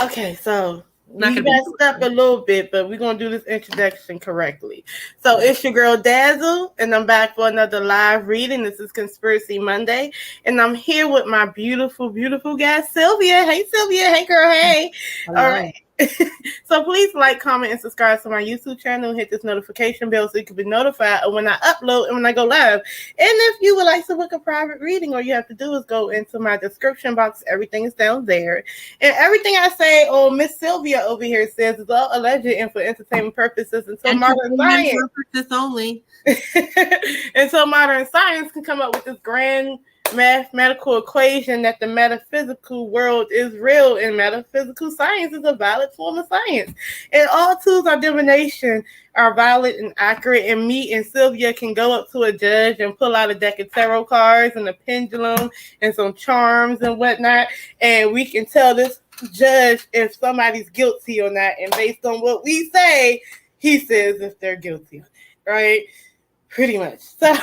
Okay, so Not we gonna be messed up a little bit, but we're gonna do this introduction correctly. So it's your girl Dazzle, and I'm back for another live reading. This is Conspiracy Monday, and I'm here with my beautiful, beautiful guest Sylvia. Hey Sylvia, hey girl, hey. All hello. right. So please like, comment, and subscribe to my YouTube channel. Hit this notification bell so you can be notified of when I upload and when I go live. And if you would like to book a private reading, all you have to do is go into my description box. Everything is down there. And everything I say, or Miss Sylvia over here says, is all alleged and for entertainment purposes until modern Entertainment science. purposes only. Until modern science can come up with this grand mathematical equation that the metaphysical world is real and metaphysical science is a valid form of science. And all tools of divination are valid and accurate. And me and Sylvia can go up to a judge and pull out a deck of tarot cards and a pendulum and some charms and whatnot. And we can tell this judge if somebody's guilty or not. And based on what we say, he says if they're guilty. Right? Pretty much. So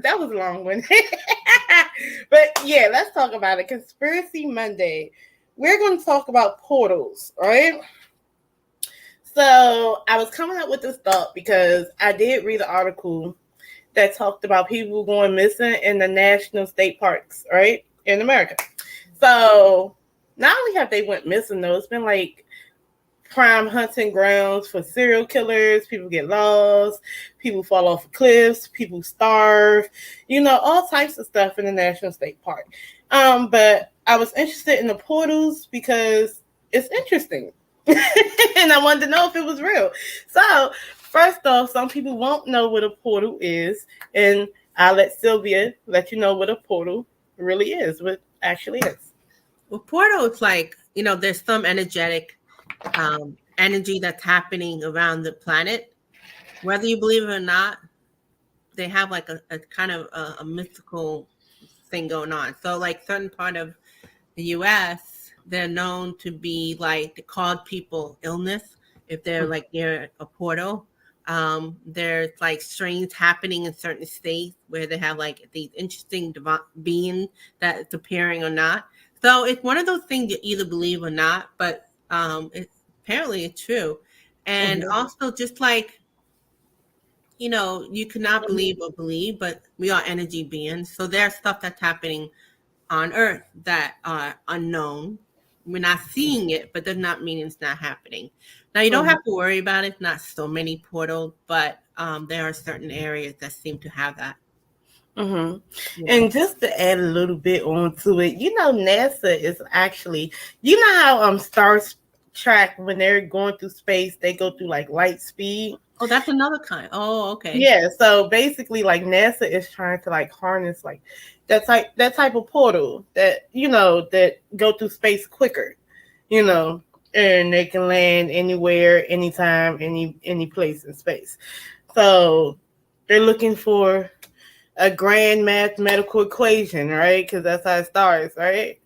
that was a long one. But yeah, let's talk about it. Conspiracy Monday. We're going to talk about portals, right? So I was coming up with this thought because I did read an article that talked about people going missing in the national state parks, right? In America. So not only have they went missing though, it's been like prime hunting grounds for serial killers. People get lost, people fall off of cliffs, people starve, all types of stuff in the National State Park. But I was interested in the portals because it's interesting. And I wanted to know if it was real. So first off, some people won't know what a portal is, and I'll let Sylvia let you know what a portal really is, what actually is. Well, portal is like, there's some energetic energy that's happening around the planet. Whether you believe it or not, they have like a kind of a mythical thing going on. So like certain part of the US, they're known to be like they called people illness if they're like near a portal. There's like strange happening in certain states where they have like these interesting beings that's appearing or not. So it's one of those things you either believe or not, but apparently it's true. And also just like, you cannot believe or believe, but we are energy beings. So there's stuff that's happening on Earth that are unknown. We're not seeing it, but does not mean it's not happening. Now, you don't have to worry about it. Not so many portals, but there are certain areas that seem to have that. Mm-hmm. Yeah. And just to add a little bit onto it, NASA is actually, how Star Trek, when they're going through space, they go through like light speed. Oh, that's another kind. Oh, okay. Yeah. So basically, like NASA is trying to like harness like that type of portal that that go through space quicker, and they can land anywhere, anytime, any place in space. So they're looking for a grand mathematical equation, right? Because that's how it starts, right?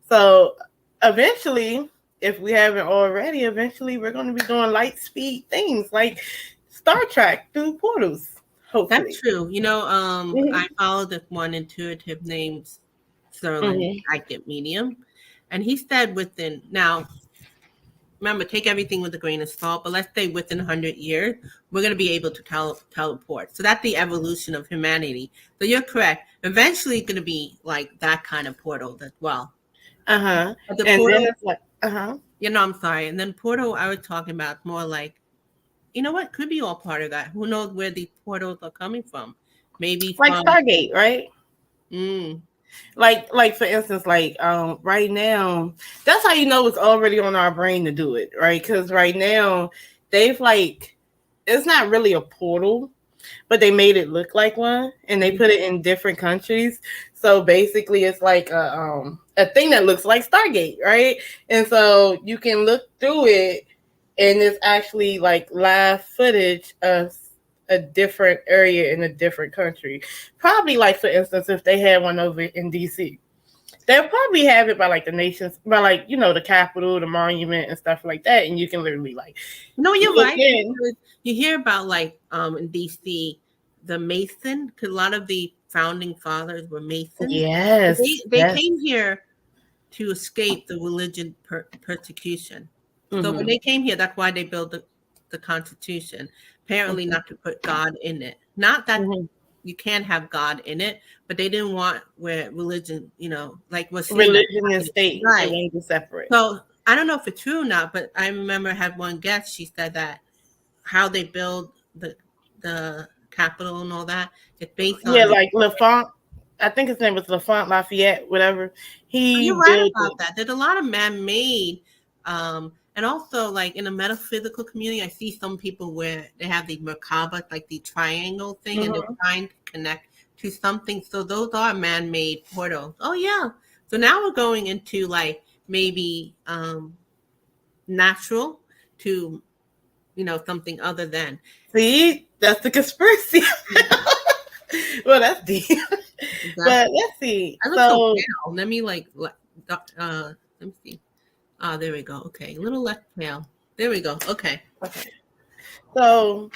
So eventually, if we haven't already, eventually we're going to be doing light speed things like Star Trek through portals. Hopefully. That's true. I follow this one intuitive named Sterling Psychic Medium, and he said now, remember, take everything with a grain of salt, but let's say within 100 years, we're going to be able to teleport. So that's the evolution of humanity. So you're correct. Eventually, it's going to be like that kind of portal as well. Uh-huh. The and portal, then it's like, uh-huh. I'm sorry. And then portal, I was talking about more like, what could be all part of that? Who knows where these portals are coming from? Maybe like Stargate, right? Like for instance, like right now, that's how it's already on our brain to do it, right? Because right now they've like, it's not really a portal, but they made it look like one, and they put it in different countries. So basically, it's like a thing that looks like Stargate, right? And so you can look through it, and it's actually like live footage of a different area in a different country. Probably like, for instance, if they had one over in DC, they'll probably have it by like the nations, by like, the Capitol, the monument and stuff like that. And you can literally like, no, you're right. You hear about like in DC, the Mason, because a lot of the founding fathers were Masons. Yes. They came here to escape the religion persecution. So Mm-hmm. when they came here, that's why they built the Constitution. Apparently, not to put God in it. Not that you can't have God in it, but they didn't want where religion, like we're seeing Religion and state, right? They want to separate. So I don't know if it's true or not, but I remember I had one guest. She said that how they build the Capitol and all that, it's based on like Lafont. I think his name was Lafont Lafayette, whatever. You're right about that. There's a lot of man-made, and also like in the metaphysical community, I see some people where they have the Merkaba, like the triangle thing, and they're trying to connect to something. So those are man-made portals. Oh yeah. So now we're going into like maybe natural to something other than. See, that's the conspiracy. Well, that's deep. Exactly. But let's see. I look so pale. Let me let me see. Oh, there we go. Okay, a little less pale. There we go. Okay. So,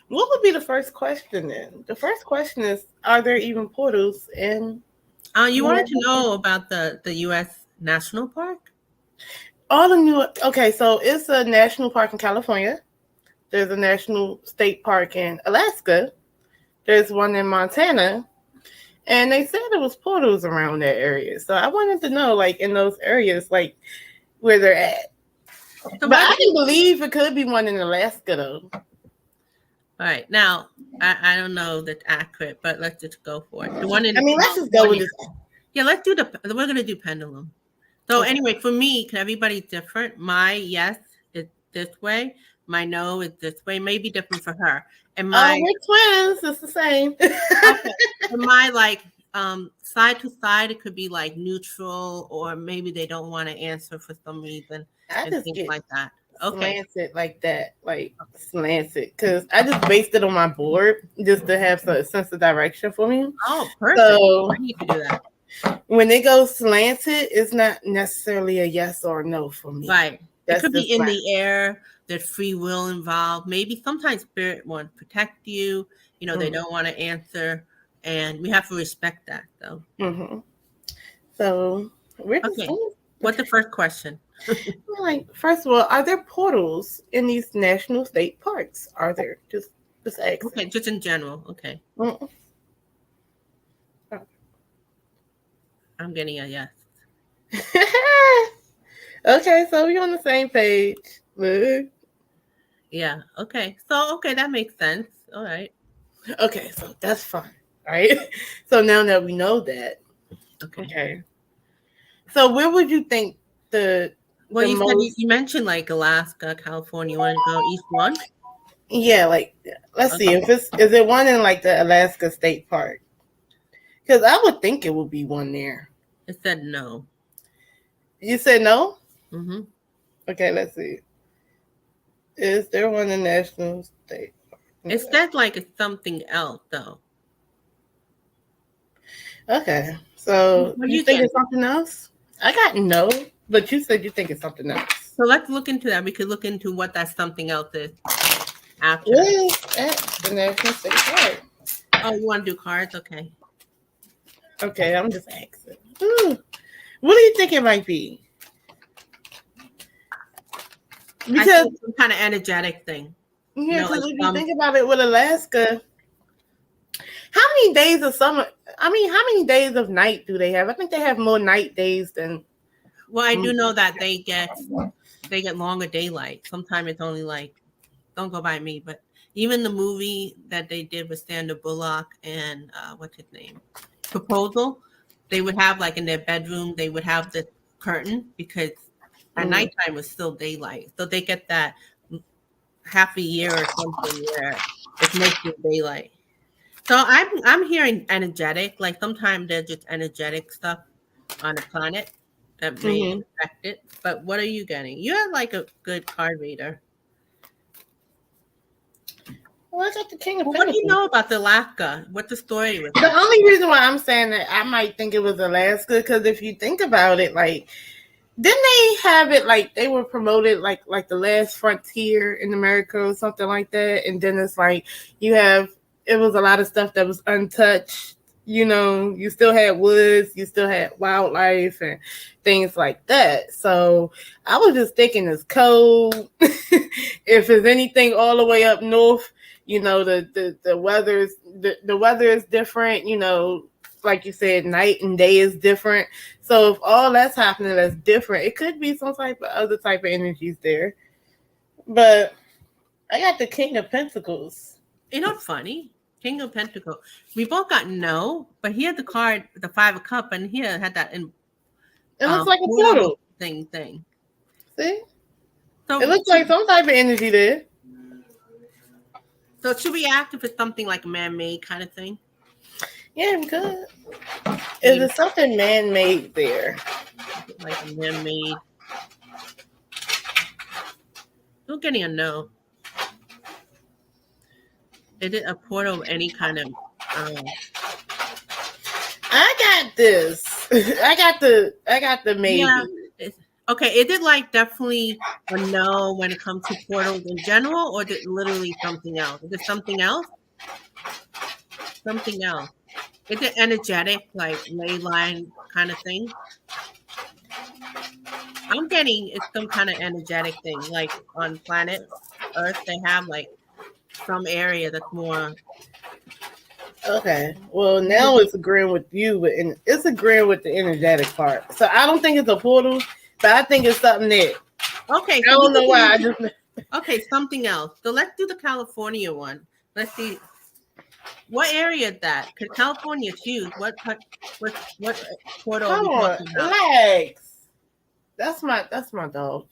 what would be the first question then? The first question is: are there even portals in? You wanted to know about the U.S. National Park? All the new. Okay, so it's a national park in California. There's a national state park in Alaska. There's one in Montana. And they said there was portals around that area. So I wanted to know, like, in those areas, like, where they're at. So, but I can believe it could be one in Alaska, though. All right. Now, I don't know that's accurate, but let's just go for it. The one in let's just go with this. Yeah, let's do we're going to do pendulum. So anyway, for me, everybody's different. My yes is this way. My no is this way. Maybe different for her. And my we're twins. It's the same. Okay. And my side to side, it could be like neutral, or maybe they don't want to answer for some reason and things like that. Okay, slanted like that, like slanted, because I just based it on my board just to have some sense of direction for me. Oh, perfect. So I need to do that. When it goes slanted, it's not necessarily a yes or no for me. Right. It could be in the air. There's free will involved. Maybe sometimes spirit wants to protect you. They don't want to answer, and we have to respect that, though. So, what's the first question? First of all, are there portals in these national state parks? Are there? Just ask. Okay, just in general. Okay. I'm getting a yes. Okay, so we're on the same page. Look. Yeah. Okay. So, that makes sense. All right. Okay, so that's fine. All right. So now that we know that. Okay. So where would you think you mentioned like Alaska, California. You want to go each one? Yeah, let's see if is it one in like the Alaska State Park? Because I would think it would be one there. It said no. You said no? Mm-hmm. Okay, let's see. Is there one in National State Park? It said like it's something else though. Okay, so you think it's something else? I got no, but you said you think it's something else. So let's look into that. We could look into what that something else is after. What is at the National State Park? Oh, you want to do cards? Okay. Okay, I'm just asking. What do you think it might be? Because some kind of energetic thing. Yeah, because if you think about it with Alaska, how many days of summer? How many days of night do they have? I think they have more night days than. Well, I do know that they get longer daylight. Sometimes it's only don't go by me, but even the movie that they did with Sandra Bullock and what's his name, Proposal, they would have in their bedroom, they would have the curtain because at nighttime was still daylight. So they get that half a year or something where it's mostly daylight. So I'm hearing energetic. Sometimes there's just energetic stuff on the planet that may affect it. But what are you getting? You're a good card reader. Well, I got the King of Pentacles. What do you know about the Alaska? What's the story with the only reason why I'm saying that I might think it was Alaska, because if you think about it, didn't they have it they were promoted like the last frontier in America or something like that? And then it's it was a lot of stuff that was untouched you still had woods, you still had wildlife and things like that. So I was just thinking it's cold. If there's anything all the way up north, the weather is different, like you said, night and day is different. So if all that's happening that's different, it could be some type of other type of energies there. But I got the King of Pentacles. You know what's funny? King of Pentacles. We both got no, but he had the card, the Five of Cup, and he had that in. It looks like a portal thing. See? So it looks like some type of energy there. So should we act if it's something like man-made kind of thing? Yeah, we could. Is there something man-made there? Like a man-made. I'm getting a no. Is it a portal of any kind of? I got this. I got the maybe. Yeah. Okay, is it like definitely a no when it comes to portals in general, or is it literally something else? Is it something else? Something else. Is it energetic, like ley line kind of thing? I'm getting it's some kind of energetic thing, like on planet Earth, they have like some area that's more. Okay. Well, now it's agreeing with you, and it's agreeing with the energetic part. So I don't think it's a portal, but I think it's something there. Okay. So I don't know why. Okay, something else. So let's do the California one. Let's see. What area is that? Because California is huge. What portal are we talking about? Lex. That's my dog.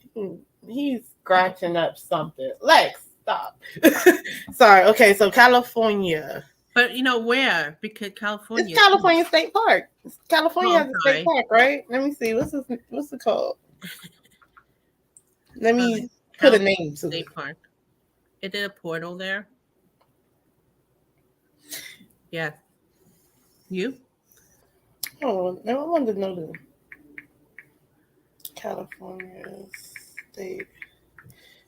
He's scratching up something. Lex, stop. Sorry. Okay, so California. But where? Because California. It's California State Park. California has a state park, right? Let me see. What's it called? Let me put a name to State Park. Is it a portal there? Yeah. You? Oh, I wanted to know the California State.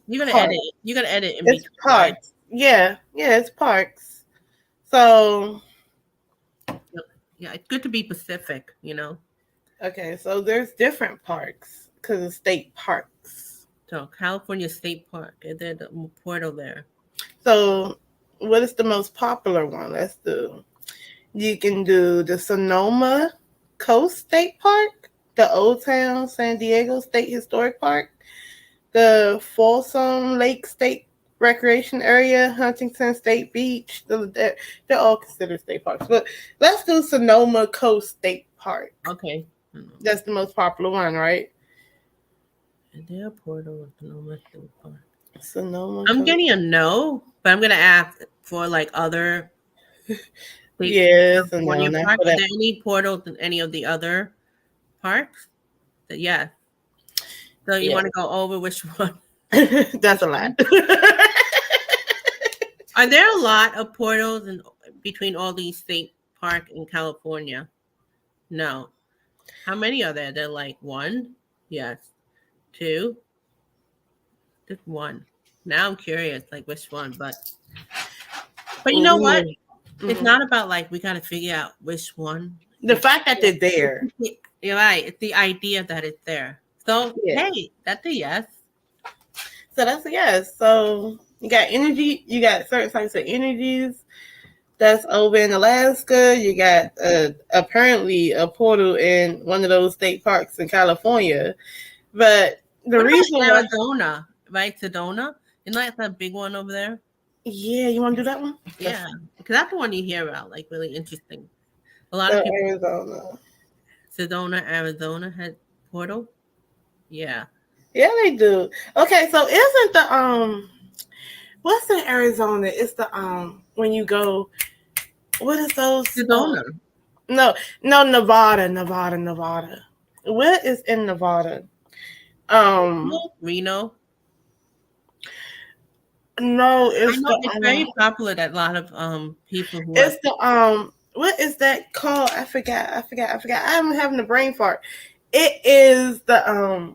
You're gonna edit. You're gonna edit in it's between. parks. Yeah, it's parks. So yeah, it's good to be specific, Okay, so there's different parks because of state parks. So California State Park, is there the portal there? So what is the most popular one? Let's do. You can do the Sonoma Coast State Park, the Old Town San Diego State Historic Park, the Folsom Lake State Recreation Area, Huntington State Beach. They're all considered state parks. But let's do Sonoma Coast State Park. Okay. That's the most popular one, right? Is there a portal of Sonoma State Park? Sonoma. I'm getting a no, but I'm gonna ask for like other. Yes, no, are there any portals in any of the other parks? Yes. So you want to go over which one? That's a lot. Are there a lot of portals between all these state parks in California? No. How many are there? They're like one? Yes. Two? Just one. Now I'm curious, like which one, but you know what? Mm-hmm. It's not about like we gotta figure out which one. The fact that they're there. You're right. It's the idea that it's there. So hey, that's a yes. So that's a yes. So you got energy, you got certain types of energies that's over in Alaska. You got apparently a portal in one of those state parks in California. But the reason Arizona, right? Sedona. Isn't that a big one over there? Yeah, you want to do that one? Yeah, because that's the one you hear about, like really interesting. A lot of people. Arizona. Sedona, Arizona had portal. Yeah. Yeah, they do. Okay, so isn't the what's in Arizona? It's the when you go, what is those? Sedona. No, Nevada. What is in Nevada? Reno. No, it's very popular that a lot of people who it's the what is that called? I forgot. I'm having a brain fart. It is the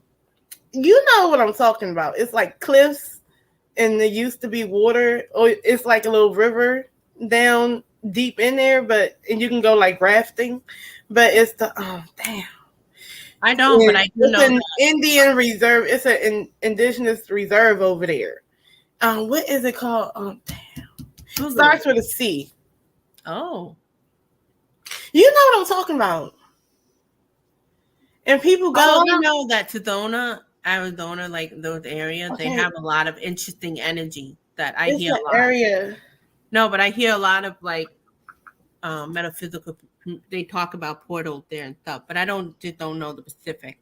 you know what I'm talking about. It's like cliffs and there used to be water, or it's like a little river down deep in there, and you can go like rafting, but it's the oh damn. I don't, but I do It's know an that. Indian reserve. It's an indigenous reserve over there. What is it called? Damn. Google Starts it. with a C. Oh. You know what I'm talking about. And people go. Oh, I know that Sedona, Arizona, like those areas, they Okay, have a lot of interesting energy that I it's hear an a lot. area. No, but I hear a lot of like metaphysical. They talk about portals there and stuff, but I just don't know the specific.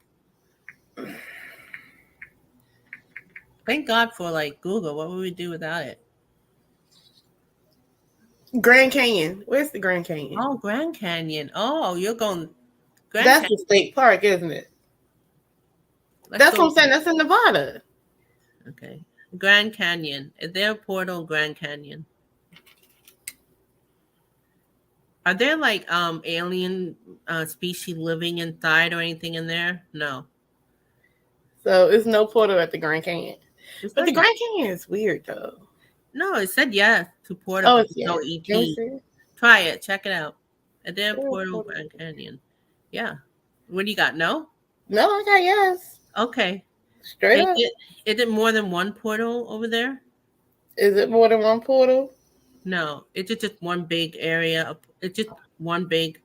Thank God for like Google. What would we do without it? Grand Canyon. Where's the Grand Canyon? Oh, Grand Canyon. Oh, you're going Grand That's Canyon. the state park, isn't it? Let's That's go. what I'm saying. That's in Nevada. Okay. Grand Canyon. Is there a portal Grand Canyon? Are there like alien species living inside or anything in there? No. So it's no portal at the Grand Canyon. It But the said, Grand Canyon is weird though. no, it said yes to portal. Oh, But it's no Let me ET. see. Try it. Check it out. Is there a Oh, portal portal. Grand Canyon? Yeah. What do you got? No? No, I got yes. Okay. Straight up. Is it more than one portal over there? Is it more than one portal? No. It's just one big area. It's just one big.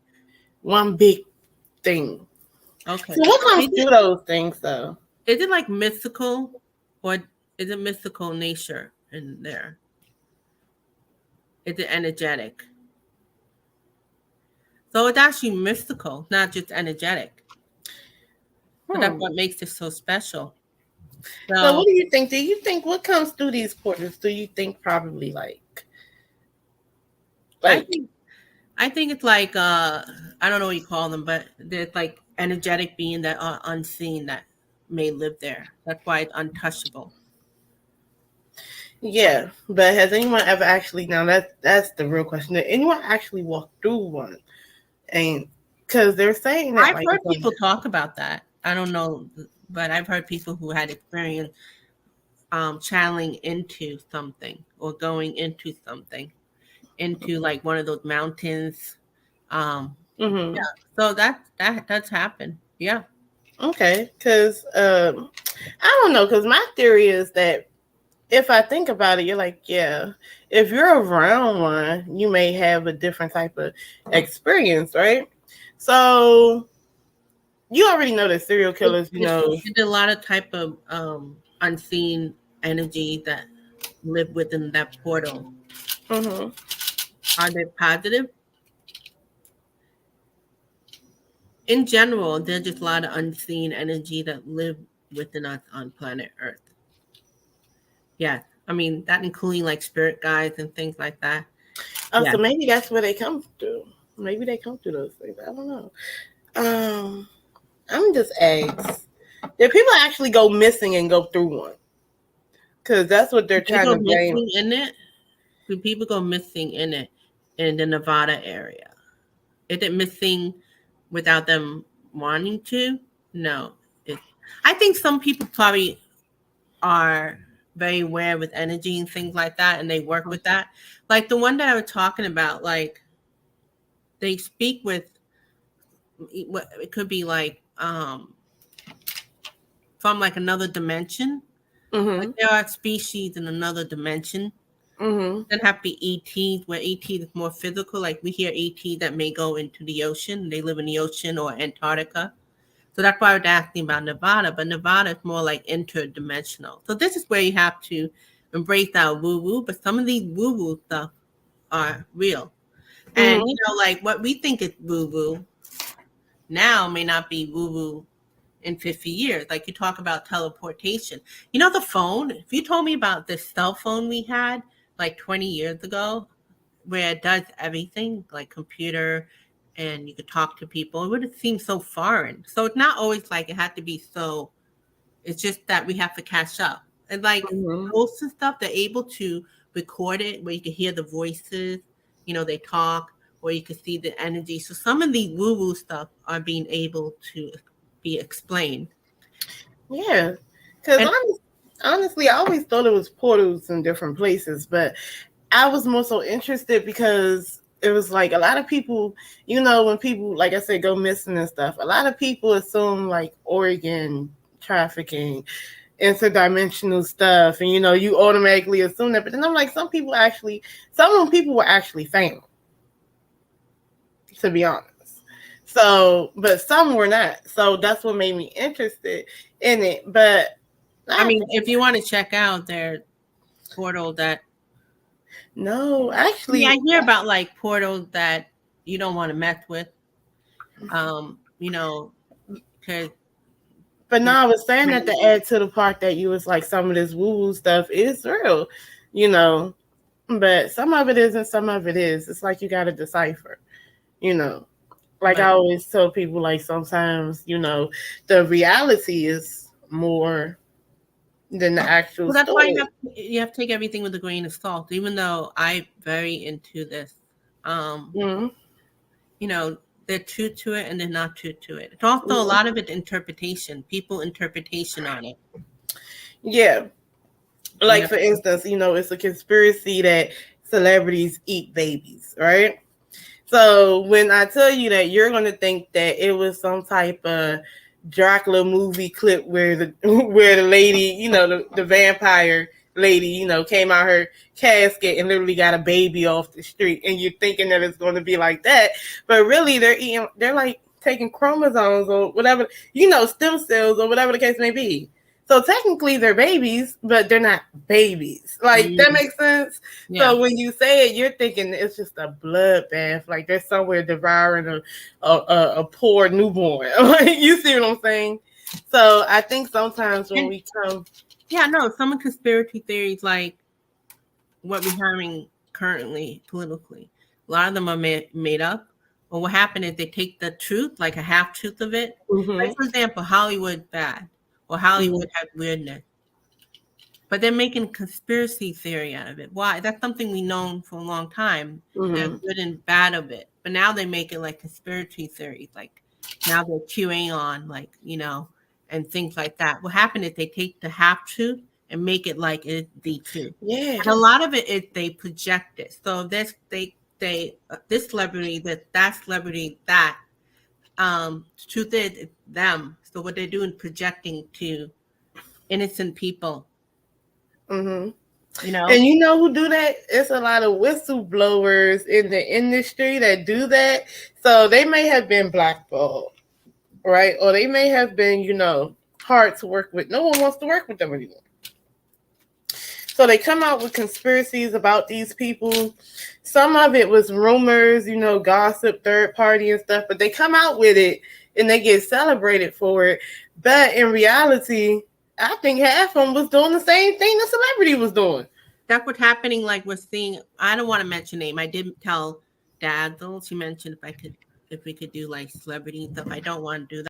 One big thing. Okay. So what comes through those things though? Is it like mystical or is it mystical nature in there? Is it energetic? So it's actually mystical, not just energetic. So that's what makes it so special. So what do you think? Do you think what comes through these portals? Do you think probably like I think it's like I don't know what you call them, but there's like energetic being that are unseen that may live there. That's why it's untouchable. yeah, but has anyone ever actually now that's the real question. Did anyone actually walk through one? And because they're saying that I've heard people talk about that. I don't know, but I've heard people who had experience channeling into something or going into something, into like one of those mountains. Yeah, so that does happen. Yeah. Okay, because I don't know. Because my theory is that if I think about it, you're like, yeah, if you're around one, you may have a different type of experience, right? So you already know that serial killers, There's a lot of type of unseen energy that live within that portal. Are they positive? In general, there's just a lot of unseen energy that live within us on planet Earth. Yeah, I mean that including like spirit guides and things like that. Oh, so maybe that's where they come through. Maybe they come through those things. I don't know. I'm just asked. Did people actually go missing and go through one? Because that's what they're trying to gain. In it? Do people go missing in it in the Nevada area? Is it missing without them wanting to? No. I think some people probably are very aware with energy and things like that, and they work with that. Like the one that I was talking about, like they speak with what it could be like from like another dimension. Like there are species in another dimension. Then have to be ETs, where ET is more physical. Like we hear ET that may go into the ocean. They live in the ocean or Antarctica. So that's why I was asking about Nevada. But Nevada is more like interdimensional. So this is where you have to embrace our woo-woo. But some of these woo-woo stuff are real. And, like what we think is woo-woo now may not be woo-woo in 50 years. Like you talk about teleportation. The phone, if you told me about this cell phone we had like 20 years ago, where it does everything, like computer, and you could talk to people, it would have seemed so foreign. So it's not always like it had to be so, it's just that we have to catch up. And like hosts and stuff, they're able to record it where you can hear the voices, they talk, or you can see the energy. So some of the woo-woo stuff are being able to be explained. Yeah, because honestly, I always thought it was portals in different places, but I was more so interested because it was like a lot of people, you know, when people, like I said, go missing and stuff, a lot of people assume like organ trafficking, interdimensional stuff, and you know, you automatically assume that. But then I'm like, some people were actually found, to be honest. So, but some were not. So that's what made me interested in it. But I mean, if you want to check out their portal that no, actually, I hear about like portals that you don't want to mess with. You know, because but no, I was saying that to add to the part that you was like, some of this woo-woo stuff is real, you know, but some of it isn't, some of it is. It's like you got to decipher, you know. Like I always tell people, like sometimes, you know, the reality is more than the actual that's story. why you have to take everything with a grain of salt, even though I'm very into this. You know, they're true to it and they're not true to it. It's also a lot of it interpretation, people interpretation on it. Yeah. Like for instance, you know, it's a conspiracy that celebrities eat babies, right? So when I tell you that, you're going to think that it was some type of Dracula movie clip where the lady, you know, the vampire lady, you know, came out her casket and literally got a baby off the street, and you're thinking that it's going to be like that, but really they're like taking chromosomes or whatever, you know, stem cells or whatever the case may be. So technically they're babies, but they're not babies. Like, that makes sense? Yeah. So when you say it, you're thinking it's just a bloodbath. Like they're somewhere devouring a poor newborn. Like, you see what I'm saying? So I think sometimes when we come... Yeah, no, some conspiracy theories, like what we're having currently politically, a lot of them are made up. But what happened is they take the truth, like a half truth of it. Like, for example, Hollywood bad. Or Hollywood had weirdness. But they're making conspiracy theory out of it. Why? That's something we've known for a long time. The good and bad of it. But now they make it like conspiracy theories. Like now they're QAnon, like, you know, and things like that. What happened is they take the half truth and make it like it's the truth. Yeah. And a lot of it is they project it. So this this celebrity, that celebrity, that truth is it's them. So what they're doing, projecting to innocent people. You know, and you know who do that? It's a lot of whistleblowers in the industry that do that. So they may have been blackballed, right? Or they may have been, you know, hard to work with. No one wants to work with them anymore. So they come out with conspiracies about these people. Some of it was rumors, you know, gossip, third party and stuff, but they come out with it and they get celebrated for it. But in reality, I think half of them was doing the same thing the celebrity was doing. That's what's happening. Like we're seeing, I don't want to mention name. I didn't tell Dazzle. She mentioned if we could do like celebrity stuff. I don't want to do that.